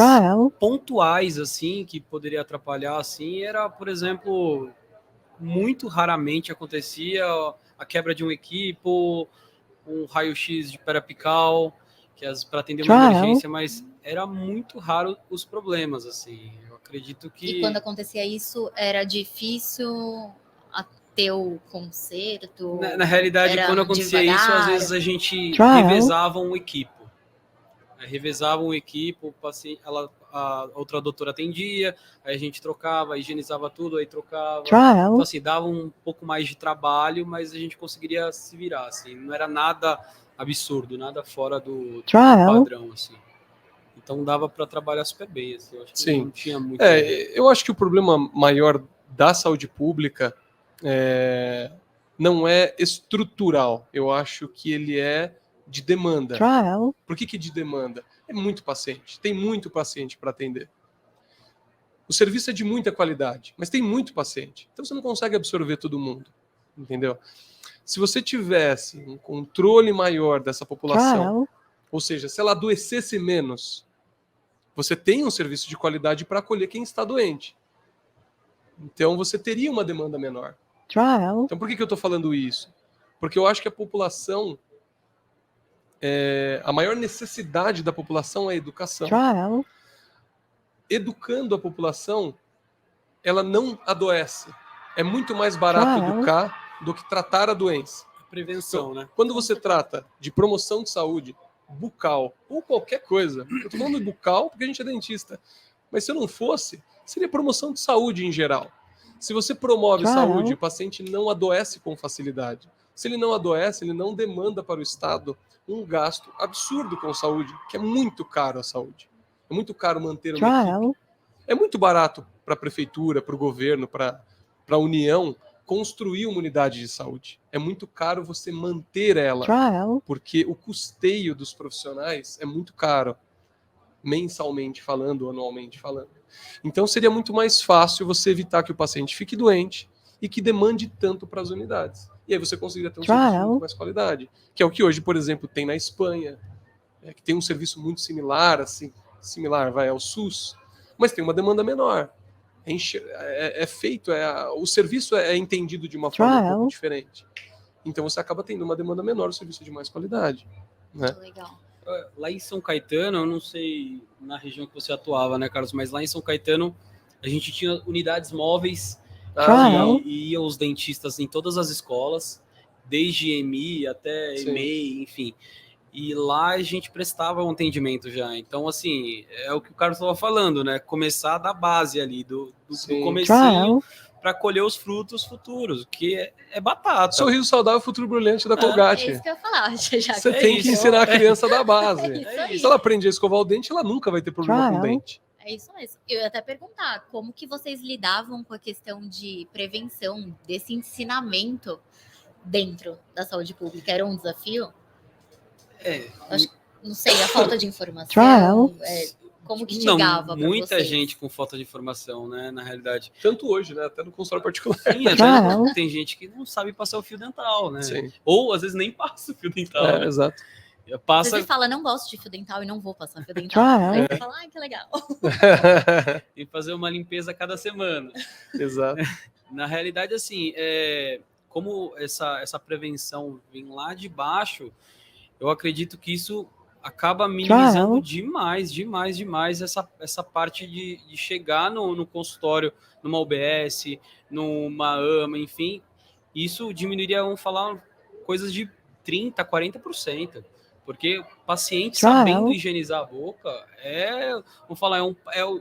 pontuais, assim, que poderia atrapalhar, assim, era, por exemplo, muito raramente acontecia a quebra de um equipo, um raio-x de periapical, para atender uma emergência, mas era muito raro os problemas, assim. Eu acredito que... E quando acontecia isso, era difícil ter o conserto? Na realidade, quando acontecia isso, às vezes a gente revezava um equipo. Revezava um equipo, o paciente, a outra doutora atendia, aí a gente trocava, higienizava tudo, aí trocava. Então, assim, dava um pouco mais de trabalho, mas a gente conseguiria se virar, assim. Não era nada absurdo, nada fora do padrão, assim. Então dava para trabalhar super bem, assim. Eu acho que não tinha muito... eu acho que o problema maior da saúde pública não é estrutural. Eu acho que ele é de demanda. Por que de demanda? É muito paciente. Tem muito paciente para atender. O serviço é de muita qualidade, mas tem muito paciente. Então você não consegue absorver todo mundo. Entendeu? Se você tivesse um controle maior dessa população, ou seja, se ela adoecesse menos, você tem um serviço de qualidade para acolher quem está doente. Então você teria uma demanda menor. Então por que eu estou falando isso? Porque eu acho que a população a maior necessidade da população é a educação. Educando a população, ela não adoece. É muito mais barato educar do que tratar a doença. Prevenção, então, né? Quando você trata de promoção de saúde bucal ou qualquer coisa, eu estou falando de bucal porque a gente é dentista, mas se eu não fosse, seria promoção de saúde em geral. Se você promove saúde, o paciente não adoece com facilidade. Se ele não adoece, ele não demanda para o Estado um gasto absurdo com saúde, que é muito caro a saúde. É muito caro manter uma equipe. É muito barato para a prefeitura, para o governo, para a União, construir uma unidade de saúde. É muito caro você manter ela, porque o custeio dos profissionais é muito caro, mensalmente falando, anualmente falando. Então seria muito mais fácil você evitar que o paciente fique doente e que demande tanto para as unidades. E aí você conseguiria ter um serviço de muito mais qualidade, que é o que hoje, por exemplo, tem na Espanha, que tem um serviço muito similar, assim, ao SUS, mas tem uma demanda menor. O serviço é entendido de uma forma um pouco diferente. Então você acaba tendo uma demanda menor, o serviço de mais qualidade. Né? Legal. Lá em São Caetano, eu não sei na região que você atuava, né, Carlos, mas lá em São Caetano a gente tinha unidades móveis e iam os dentistas em todas as escolas, desde EMI até EMEI, enfim. E lá a gente prestava um atendimento já. Então, assim, é o que o Carlos estava falando, né? Começar da base ali, do comecinho, para colher os frutos futuros, que é batata. Sorriso saudável, futuro brilhante da Colgate. É isso que eu ia falar. Você tem que ensinar a criança da base. Se ela aprender a escovar o dente, ela nunca vai ter problema com o dente. É isso mesmo. Eu ia até perguntar, como que vocês lidavam com a questão de prevenção, desse ensinamento dentro da saúde pública? Era um desafio? Não sei, a falta de informação, como que chegava? Não, muita gente com falta de informação, né, na realidade. Tanto hoje, né, até no consultório particular. Sim, até tem gente que não sabe passar o fio dental, né? Sim. Ou, às vezes, nem passa o fio dental. Né? Exato. Às vezes fala, não gosto de fio dental e não vou passar fio dental. Aí você fala, que legal. Tem que fazer uma limpeza a cada semana. Exato. Na realidade, assim, como essa prevenção vem lá de baixo, eu acredito que isso acaba minimizando demais essa parte de chegar no consultório, numa UBS, numa AMA, enfim. Isso diminuiria, vamos falar, coisas de 30%, 40%. Porque o paciente sabendo higienizar a boca vamos falar,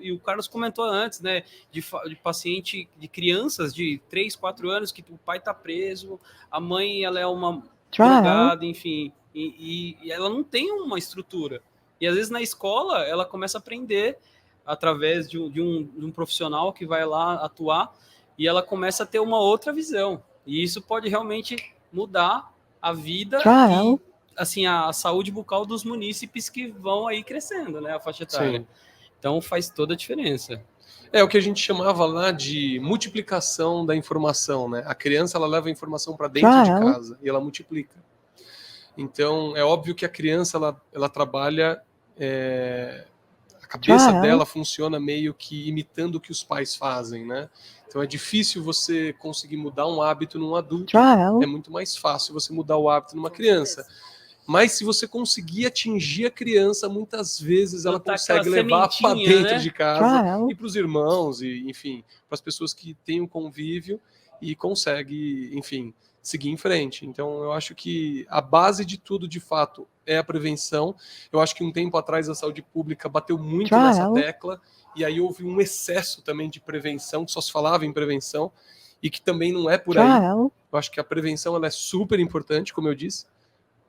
e o Carlos comentou antes, né, de paciente, de crianças de 3, 4 anos que o pai está preso, a mãe ela é uma drogada, enfim, e ela não tem uma estrutura. E às vezes na escola ela começa a aprender através de um profissional que vai lá atuar e ela começa a ter uma outra visão. E isso pode realmente mudar a vida e assim, a saúde bucal dos munícipes que vão aí crescendo, né, a faixa etária. Sim. Então faz toda a diferença. É o que a gente chamava lá de multiplicação da informação, né? A criança ela leva a informação para dentro de casa e ela multiplica. Então é óbvio que a criança ela trabalha, a cabeça dela funciona meio que imitando o que os pais fazem, né? Então é difícil você conseguir mudar um hábito num adulto. É muito mais fácil você mudar o hábito numa criança. Mas se você conseguir atingir a criança, muitas vezes ela consegue levar para dentro de casa e para os irmãos, e enfim, para as pessoas que têm um convívio e consegue, enfim, seguir em frente. Então eu acho que a base de tudo, de fato, é a prevenção. Eu acho que um tempo atrás a saúde pública bateu muito nessa tecla, e aí houve um excesso também de prevenção, que só se falava em prevenção, e que também não é por aí. Eu acho que a prevenção ela é super importante, como eu disse,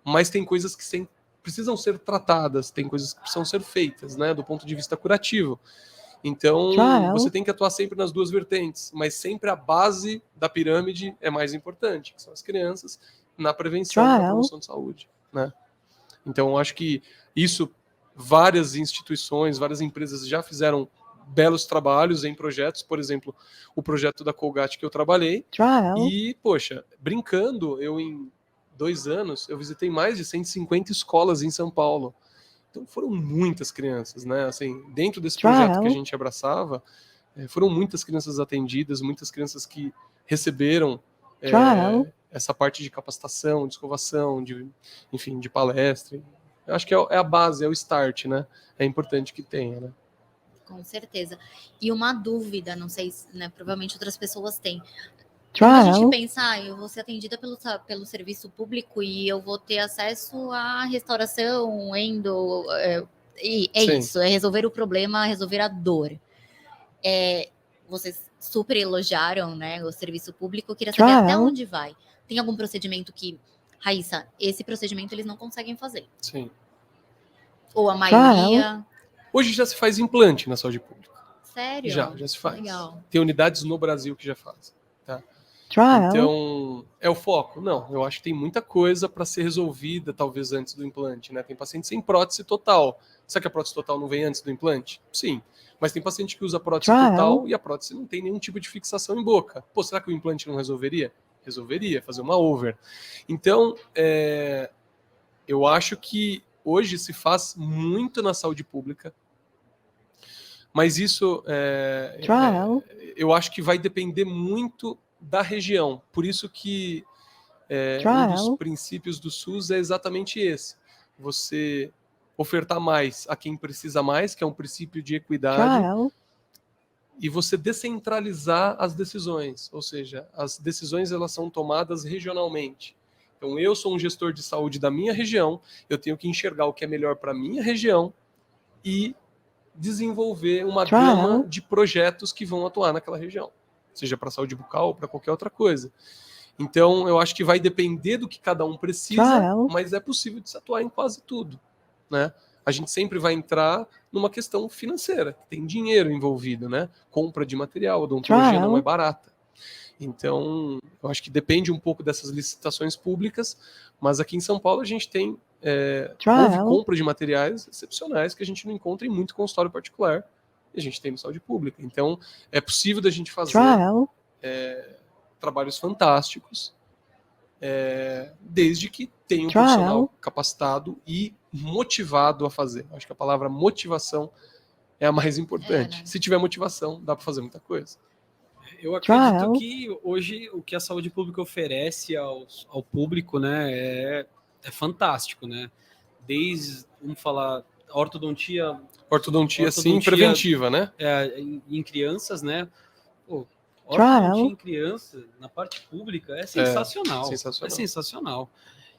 mas tem coisas que precisam ser tratadas, tem coisas que precisam ser feitas, né, do ponto de vista curativo. Então, você tem que atuar sempre nas duas vertentes, mas sempre a base da pirâmide é mais importante, que são as crianças, na prevenção, na promoção de saúde, né? Então, acho que isso, várias instituições, várias empresas já fizeram belos trabalhos em projetos, por exemplo, o projeto da Colgate que eu trabalhei, e, poxa, brincando, em 2 anos, eu visitei mais de 150 escolas em São Paulo. Então foram muitas crianças, né? Assim, dentro desse projeto que a gente abraçava, foram muitas crianças atendidas, muitas crianças que receberam essa parte de capacitação, de escovação, enfim, de palestra, Eu acho que é a base, é o start, né? É importante que tenha, né? Com certeza. E uma dúvida, não sei, né? Provavelmente outras pessoas têm. Quando a gente pensa, eu vou ser atendida pelo serviço público e eu vou ter acesso à restauração, e é isso, é resolver o problema, resolver a dor. Vocês super elogiaram, né, o serviço público, eu queria saber até onde vai. Tem algum procedimento que, Raíssa, esse procedimento eles não conseguem fazer? Sim. Ou a maioria? Hoje já se faz implante na saúde pública. Sério? Já se faz. Legal. Tem unidades no Brasil que já fazem, tá? Então, é o foco? Não, eu acho que tem muita coisa para ser resolvida, talvez, antes do implante, né? Tem paciente sem prótese total. Será que a prótese total não vem antes do implante? Sim. Mas tem paciente que usa a prótese total e a prótese não tem nenhum tipo de fixação em boca. Pô, será que o implante não resolveria? Resolveria, fazer uma over. Então, eu acho que hoje se faz muito na saúde pública, mas isso eu acho que vai depender muito da região. Por isso que um dos princípios do SUS é exatamente esse. Você ofertar mais a quem precisa mais, que é um princípio de equidade, e você descentralizar as decisões. Ou seja, as decisões elas são tomadas regionalmente. Então, eu sou um gestor de saúde da minha região, eu tenho que enxergar o que é melhor para a minha região e desenvolver uma gama de projetos que vão atuar naquela região, seja para saúde bucal ou para qualquer outra coisa. Então, eu acho que vai depender do que cada um precisa, mas é possível de se atuar em quase tudo, né? A gente sempre vai entrar numa questão financeira, tem dinheiro envolvido, né? Compra de material, odontologia não é barata. Então, eu acho que depende um pouco dessas licitações públicas, mas aqui em São Paulo a gente tem houve compra de materiais excepcionais que a gente não encontra em muito consultório particular, e a gente tem no saúde pública. Então, é possível da gente fazer trabalhos fantásticos, desde que tenha um profissional capacitado e motivado a fazer. Acho que a palavra motivação é a mais importante. Né? Se tiver motivação, dá para fazer muita coisa. Eu acredito que hoje o que a saúde pública oferece ao público, né, é fantástico, né? Desde, vamos falar, ortodontia sim, preventiva, né? Em crianças, né? Pô, ortodontia em criança, na parte pública, é sensacional. É sensacional.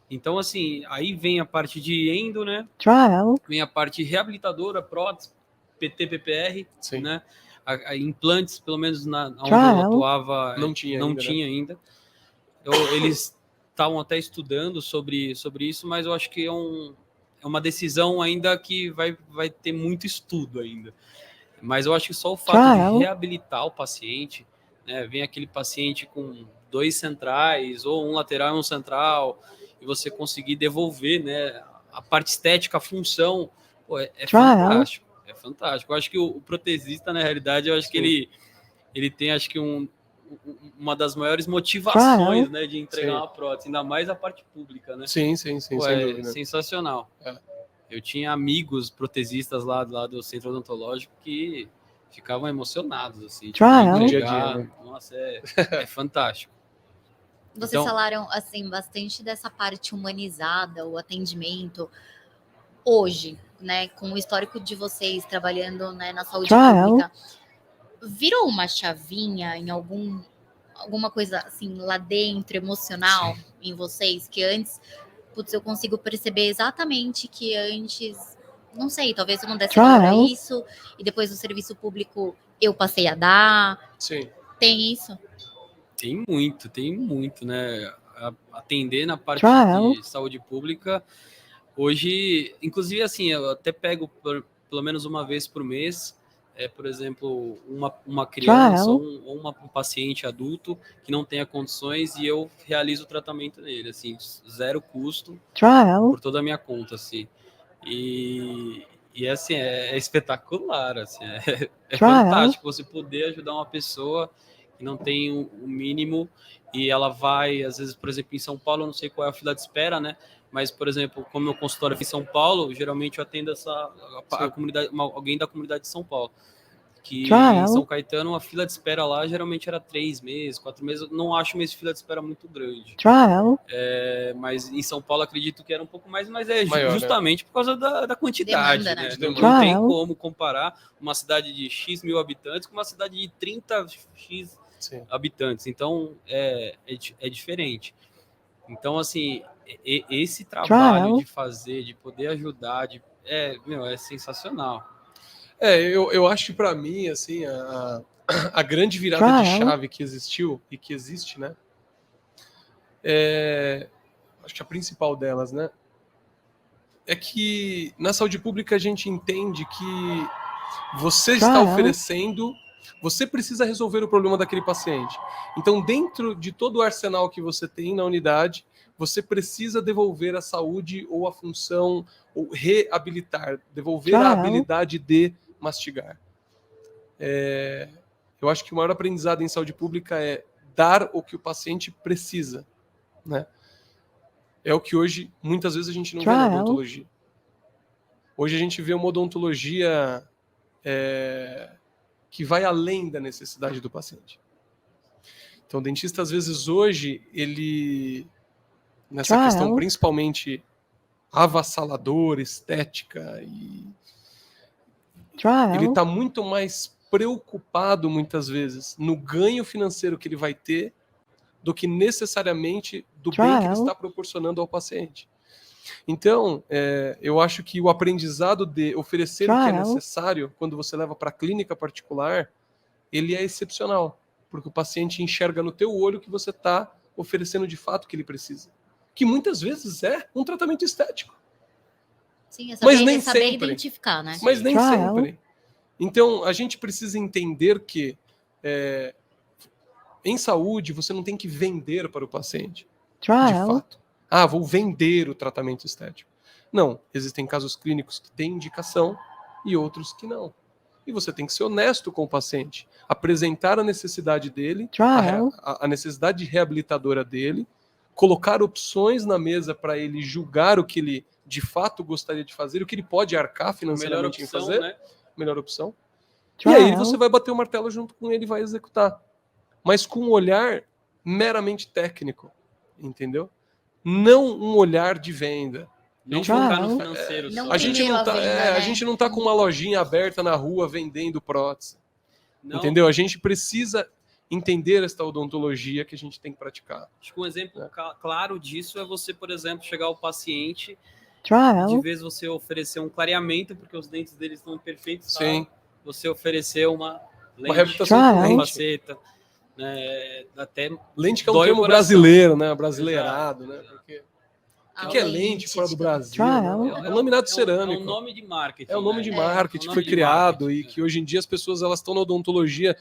Então, assim, aí vem a parte de endo, né? Vem a parte reabilitadora, prótese, PT, PPR, sim, né? A implantes, pelo menos onde eu atuava, não tinha ainda. Eles estavam até estudando sobre isso, mas eu acho que é uma decisão ainda que vai ter muito estudo ainda. Mas eu acho que só o fato de reabilitar o paciente, né, vem aquele paciente com 2 centrais, ou um lateral e um central, e você conseguir devolver, né, a parte estética, a função, pô, é fantástico. É fantástico. Eu acho que o protesista, na realidade, eu acho que ele tem, acho que uma das maiores motivações, né, de entregar uma prótese, ainda mais a parte pública, né? Sim, pô, sem dúvida. Sensacional. Eu tinha amigos protesistas lá do centro odontológico que ficavam emocionados, assim, tipo, entregar, né? Nossa, é fantástico. Vocês falaram, assim, bastante dessa parte humanizada, o atendimento. Hoje, né, com o histórico de vocês trabalhando, né, na saúde pública, virou uma chavinha em alguma coisa assim lá dentro, emocional, sim, em vocês, que antes, putz, eu consigo perceber exatamente que antes, não sei, talvez eu não desse valor a isso, e depois do serviço público eu passei a dar. Sim. Tem isso? Tem muito, né? Atender na parte de saúde pública. Hoje, inclusive, assim, eu até pego pelo menos uma vez por mês, por exemplo, uma criança ou um paciente adulto que não tenha condições e eu realizo o tratamento nele, assim, 0 custo por toda a minha conta, assim. E assim, é espetacular, assim, é fantástico você poder ajudar uma pessoa que não tem o mínimo e ela vai, às vezes, por exemplo, em São Paulo, eu não sei qual é a fila de espera, né? Mas, por exemplo, como meu consultório é em São Paulo, geralmente eu atendo a comunidade, alguém da comunidade de São Paulo. que em São Caetano a fila de espera lá geralmente era 3 meses, 4 meses. Eu não acho uma fila de espera muito grande. Mas em São Paulo acredito que era um pouco mais, mas maior, justamente, né? Por causa da quantidade. Demanda, né? Não tem como comparar uma cidade de X mil habitantes com uma cidade de 30X habitantes. Então é diferente. Então, assim, esse trabalho de fazer, de poder ajudar, é sensacional. Eu acho que para mim, assim, a grande virada de chave que existiu e que existe, né? Acho que a principal delas, né? É que na saúde pública a gente entende que você está oferecendo, você precisa resolver o problema daquele paciente. Então, dentro de todo o arsenal que você tem na unidade, você precisa devolver a saúde ou a função, ou reabilitar, devolver a habilidade de mastigar. Eu acho que o maior aprendizado em saúde pública é dar o que o paciente precisa, né? É o que hoje, muitas vezes, a gente não vê na odontologia. Hoje a gente vê uma odontologia que vai além da necessidade do paciente. Então, o dentista, às vezes, hoje, ele, nessa questão principalmente avassaladora, estética, ele está muito mais preocupado, muitas vezes, no ganho financeiro que ele vai ter do que necessariamente do bem que ele está proporcionando ao paciente. Então, eu acho que o aprendizado de oferecer o que é necessário, quando você leva para a clínica particular, ele é excepcional, porque o paciente enxerga no teu olho que você está oferecendo de fato o que ele precisa. Que muitas vezes é um tratamento estético. Sim, mas nem saber sempre. Identificar, né? Mas nem sempre. Então, a gente precisa entender que em saúde, você não tem que vender para o paciente, de fato. Vou vender o tratamento estético. Não, existem casos clínicos que têm indicação e outros que não. E você tem que ser honesto com o paciente, apresentar a necessidade dele, a necessidade reabilitadora dele, colocar opções na mesa para ele julgar o que ele de fato gostaria de fazer, o que ele pode arcar financeiramente em fazer. Né? Melhor opção. E aí você vai bater o martelo junto com ele e vai executar. Mas com um olhar meramente técnico, entendeu? Não um olhar de venda. Não focar no financeiro. A gente não tá com uma lojinha aberta na rua vendendo prótese. Não. Entendeu? A gente precisa entender esta odontologia que a gente tem que praticar. Acho que um exemplo claro disso é você, por exemplo, chegar ao paciente, de vez você oferecer um clareamento, porque os dentes dele estão em perfeito estado, você oferecer uma lente, uma reabilitação uma faceta. Até lente que é um termo brasileiro, né? Brasileirado, né? Porque o que é lente fora do Brasil? É um laminado cerâmico. É um nome de marketing. É um nome de marketing que foi criado e que hoje em dia as pessoas elas estão na odontologia,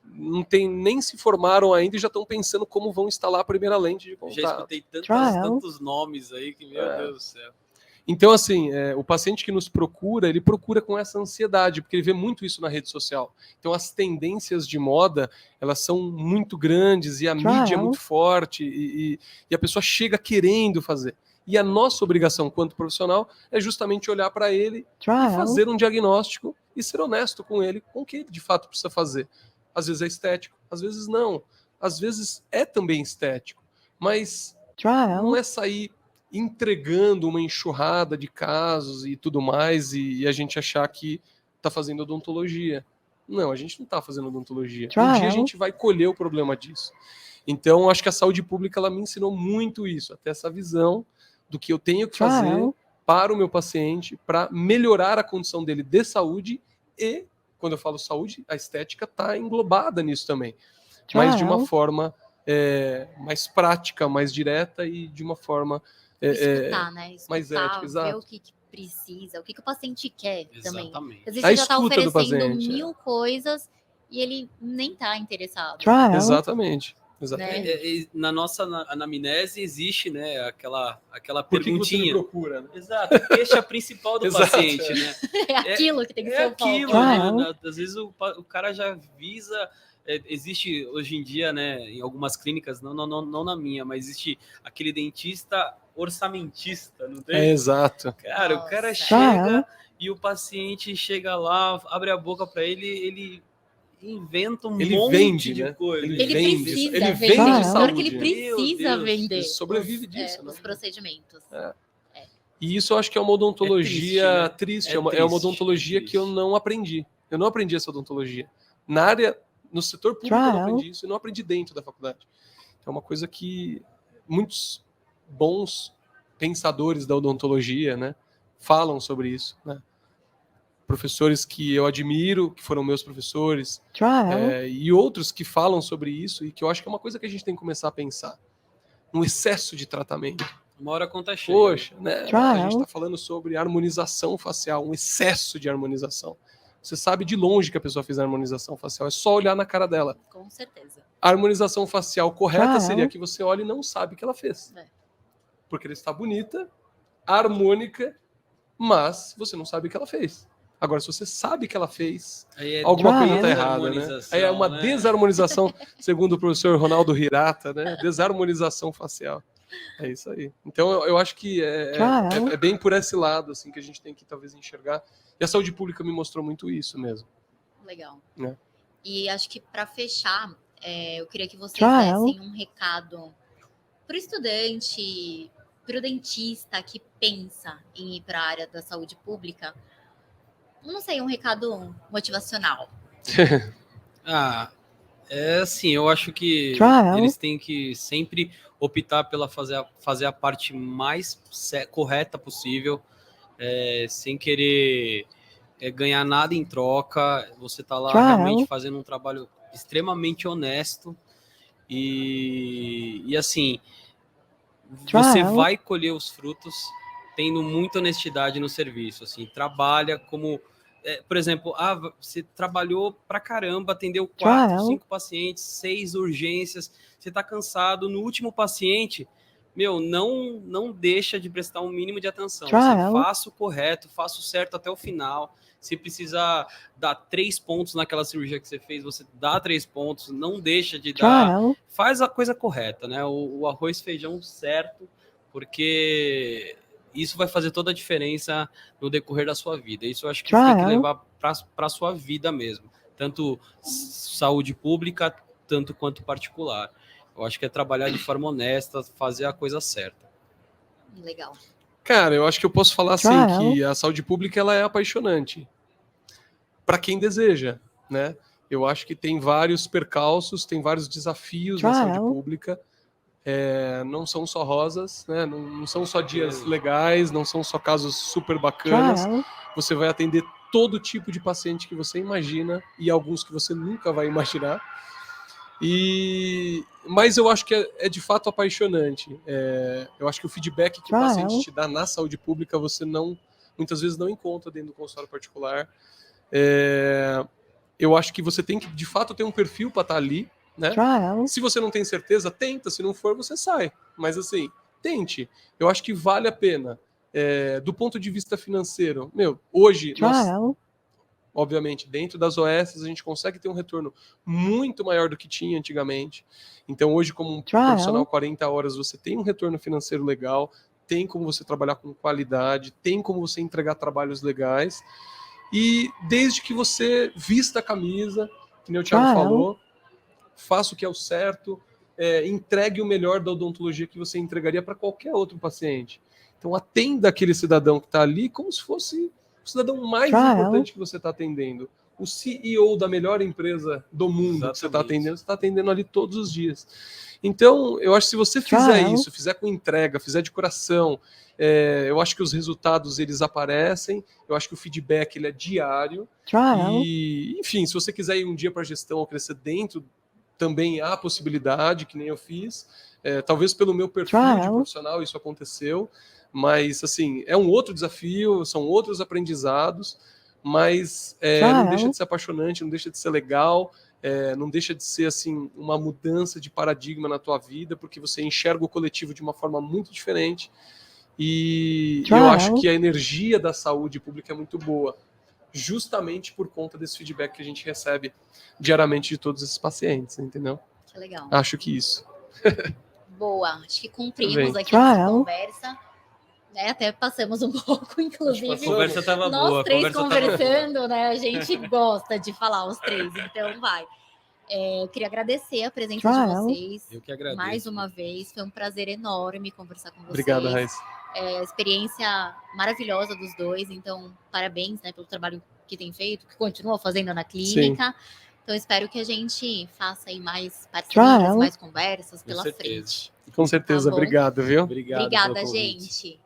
nem se formaram ainda e já estão pensando como vão instalar a primeira lente de contato. Já escutei tantos nomes aí que, meu Deus do céu. Então, assim, o paciente que nos procura, ele procura com essa ansiedade, porque ele vê muito isso na rede social. Então, as tendências de moda, elas são muito grandes e a mídia é muito forte e a pessoa chega querendo fazer. E a nossa obrigação, quanto profissional, é justamente olhar para ele e fazer um diagnóstico e ser honesto com ele, com o que ele de fato precisa fazer. Às vezes é estético, às vezes não. Às vezes é também estético, mas não é sair entregando uma enxurrada de casos e tudo mais e a gente achar que está fazendo odontologia. Não, a gente não está fazendo odontologia. Um dia a gente vai colher o problema disso. Então, acho que a saúde pública ela me ensinou muito isso, até essa visão do que eu tenho que fazer para o meu paciente, para melhorar a condição dele de saúde e, quando eu falo saúde, a estética está englobada nisso também. Mas de uma forma mais prática, mais direta e de uma forma escutar, né? Escutar, mais ética, exato. Ver o que precisa, o que o paciente quer também. Exatamente. Às vezes você já está oferecendo mil coisas e ele nem está interessado. Exatamente. Na nossa anamnese existe, né, aquela Por que perguntinha. Você procura, né? Exato, a queixa principal do paciente, né? É aquilo que tem que ser aquilo, né? Às vezes o cara já visa existe hoje em dia, né, em algumas clínicas, não na minha, mas existe aquele dentista orçamentista, não tem? Exato. Cara, o cara chega e o paciente chega lá, abre a boca para ele inventa um monte de coisa. Ele precisa vende saúde. Que ele precisa vender. Ele sobrevive disso, né? Os procedimentos. E isso eu acho que é uma odontologia triste. É uma odontologia que eu não aprendi. Eu não aprendi essa odontologia. Na área, no setor público eu não aprendi isso, eu não aprendi dentro da faculdade. É uma coisa que muitos bons pensadores da odontologia, né, falam sobre isso, né? Professores que eu admiro, que foram meus professores, e outros que falam sobre isso, e que eu acho que é uma coisa que a gente tem que começar a pensar. Um excesso de tratamento. Uma hora a conta chega. Poxa, né? A gente está falando sobre harmonização facial, um excesso de harmonização. Você sabe de longe que a pessoa fez a harmonização facial, é só olhar na cara dela. Com certeza. A harmonização facial correta seria que você olha e não sabe que ela fez. Porque ela está bonita, harmônica, mas você não sabe o que ela fez. Agora, se você sabe que ela fez, alguma coisa está errada, né? Aí é uma desarmonização, segundo o professor Ronaldo Hirata, né? Desarmonização facial. É isso aí. Então, eu acho que é bem por esse lado assim, que a gente tem que talvez enxergar. E a saúde pública me mostrou muito isso mesmo. Legal. Né? E acho que para fechar, eu queria que vocês dessem um recado para o estudante, para o dentista que pensa em ir para a área da saúde pública. Não sei, um recado motivacional. É assim, eu acho que eles têm que sempre optar pela fazer a parte mais correta possível, sem querer ganhar nada em troca. Você está lá realmente fazendo um trabalho extremamente honesto e assim, você vai colher os frutos tendo muita honestidade no serviço. Assim, trabalha como... por exemplo, você trabalhou pra caramba, atendeu 4, 5 pacientes, 6 urgências, você tá cansado, no último paciente, não deixa de prestar um mínimo de atenção. Você faça o correto, faça o certo até o final. Se precisar dar 3 pontos naquela cirurgia que você fez, você dá 3 pontos, não deixa de dar. Faz a coisa correta, né? O arroz e feijão certo, porque... isso vai fazer toda a diferença no decorrer da sua vida. Isso eu acho que você tem que levar para a sua vida mesmo. Tanto saúde pública, tanto quanto particular. Eu acho que é trabalhar de forma honesta, fazer a coisa certa. Legal. Cara, eu acho que eu posso falar assim, que a saúde pública ela é apaixonante. Para quem deseja, né? Eu acho que tem vários percalços, tem vários desafios na saúde pública. Não são só rosas, né? Não são só dias legais, não são só casos super bacanas. Você vai atender todo tipo de paciente que você imagina e alguns que você nunca vai imaginar. Mas eu acho que é de fato apaixonante. Eu acho que o feedback que o paciente te dá na saúde pública você muitas vezes não encontra dentro do consultório particular. Eu acho que você tem que de fato ter um perfil para estar ali. Né? Se você não tem certeza, tenta. Se não for, você sai. Mas assim, tente. Eu acho que vale a pena. Do ponto de vista financeiro, hoje, nós, obviamente, dentro das OS, a gente consegue ter um retorno muito maior do que tinha antigamente. Então, hoje, como um profissional 40 horas, você tem um retorno financeiro legal, tem como você trabalhar com qualidade, tem como você entregar trabalhos legais. E desde que você vista a camisa, que nem o Thiago falou, faça o que é o certo, entregue o melhor da odontologia que você entregaria para qualquer outro paciente. Então, atenda aquele cidadão que está ali como se fosse o cidadão mais importante que você está atendendo. O CEO da melhor empresa do mundo que você está atendendo ali todos os dias. Então, eu acho que se você fizer isso, fizer com entrega, fizer de coração, eu acho que os resultados eles aparecem, eu acho que o feedback ele é diário. E, enfim, se você quiser ir um dia para a gestão ou crescer dentro, também há possibilidade, que nem eu fiz. Talvez pelo meu perfil de profissional isso aconteceu, mas assim, é um outro desafio, são outros aprendizados, mas não deixa de ser apaixonante, não deixa de ser legal, não deixa de ser assim uma mudança de paradigma na tua vida, porque você enxerga o coletivo de uma forma muito diferente. E eu acho que a energia da saúde pública é muito boa. justamente por conta desse feedback que a gente recebe diariamente de todos esses pacientes, entendeu? Que legal. Acho que isso. Boa, acho que cumprimos aqui essa conversa. Né, até passamos um pouco, inclusive. A conversa estava boa. Nós três conversando, né? A gente gosta de falar os três, então vai. Eu queria agradecer a presença de vocês. Eu que agradeço. Mais uma vez, foi um prazer enorme conversar com vocês. Obrigado, Raíssa. Experiência maravilhosa dos dois, então parabéns, né, pelo trabalho que tem feito, que continua fazendo na clínica. Sim. Então espero que a gente faça aí mais parcerias, mais conversas pela frente. Com certeza, tá, obrigado, viu? Obrigada, gente.